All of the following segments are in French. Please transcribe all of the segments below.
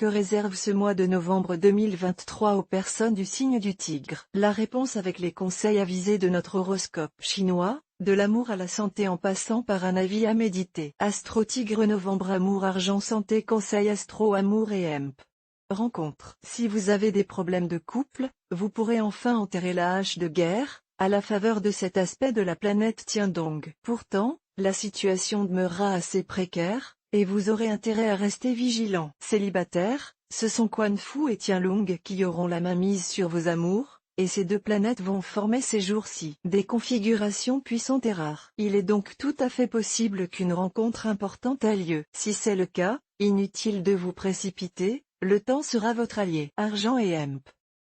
Que réserve ce mois de novembre 2023 aux personnes du signe du Tigre? La réponse avec les conseils avisés de notre horoscope chinois, de l'amour à la santé en passant par un avis à méditer. Astro Tigre novembre amour argent santé conseil astro amour et hemp. Rencontre. Si vous avez des problèmes de couple, vous pourrez enfin enterrer la hache de guerre, à la faveur de cet aspect de la planète Tiandong. Pourtant, la situation demeurera assez précaire, et vous aurez intérêt à rester vigilant. Célibataire, ce sont Quan Fu et Tianlong qui auront la main mise sur vos amours, et ces deux planètes vont former ces jours-ci des configurations puissantes et rares. Il est donc tout à fait possible qu'une rencontre importante ait lieu. Si c'est le cas, inutile de vous précipiter, le temps sera votre allié. Argent et hemp.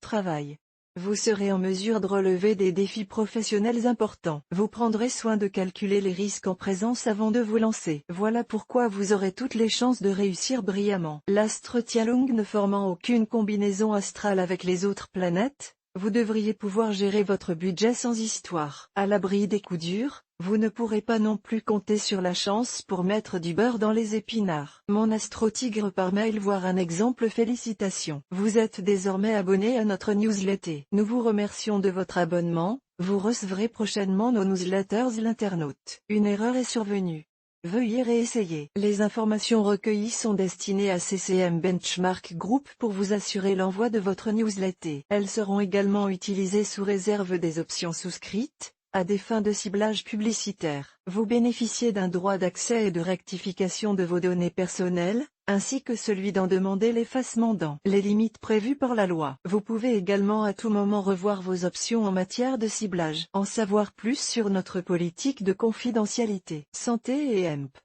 Travail. Vous serez en mesure de relever des défis professionnels importants. Vous prendrez soin de calculer les risques en présence avant de vous lancer. Voilà pourquoi vous aurez toutes les chances de réussir brillamment. L'astre Tianlong ne formant aucune combinaison astrale avec les autres planètes, vous devriez pouvoir gérer votre budget sans histoire. À l'abri des coups durs, vous ne pourrez pas non plus compter sur la chance pour mettre du beurre dans les épinards. Mon Astro Tigre par mail voir un exemple. Félicitations. Vous êtes désormais abonné à notre newsletter. Nous vous remercions de votre abonnement, vous recevrez prochainement nos newsletters l'internaute. Une erreur est survenue. Veuillez réessayer. Les informations recueillies sont destinées à CCM Benchmark Group pour vous assurer l'envoi de votre newsletter. Elles seront également utilisées sous réserve des options souscrites, à des fins de ciblage publicitaire. Vous bénéficiez d'un droit d'accès et de rectification de vos données personnelles, ainsi que celui d'en demander l'effacement dans les limites prévues par la loi. Vous pouvez également à tout moment revoir vos options en matière de ciblage. En savoir plus sur notre politique de confidentialité. Santé et hemp.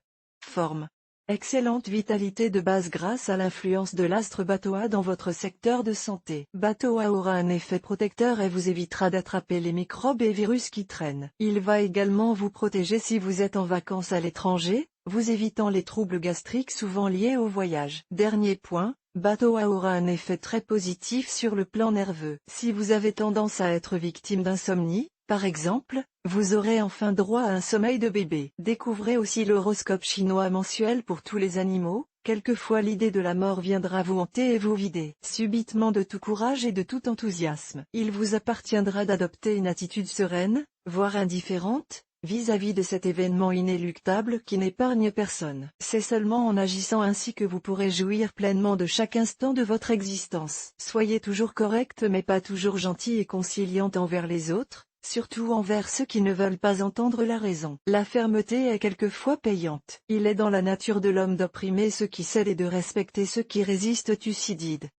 Forme. Excellente vitalité de base grâce à l'influence de l'astre Batoa dans votre secteur de santé. Batoa aura un effet protecteur et vous évitera d'attraper les microbes et virus qui traînent. Il va également vous protéger si vous êtes en vacances à l'étranger, vous évitant les troubles gastriques souvent liés au voyage. Dernier point, Batoa aura un effet très positif sur le plan nerveux. Si vous avez tendance à être victime d'insomnie, par exemple, vous aurez enfin droit à un sommeil de bébé. Découvrez aussi l'horoscope chinois mensuel pour tous les animaux. Quelquefois l'idée de la mort viendra vous hanter et vous vider subitement de tout courage et de tout enthousiasme. Il vous appartiendra d'adopter une attitude sereine, voire indifférente, vis-à-vis de cet événement inéluctable qui n'épargne personne. C'est seulement en agissant ainsi que vous pourrez jouir pleinement de chaque instant de votre existence. Soyez toujours correct mais pas toujours gentil et conciliante envers les autres, surtout envers ceux qui ne veulent pas entendre la raison. La fermeté est quelquefois payante. Il est dans la nature de l'homme d'opprimer ceux qui cèdent et de respecter ceux qui résistent. Thucydide.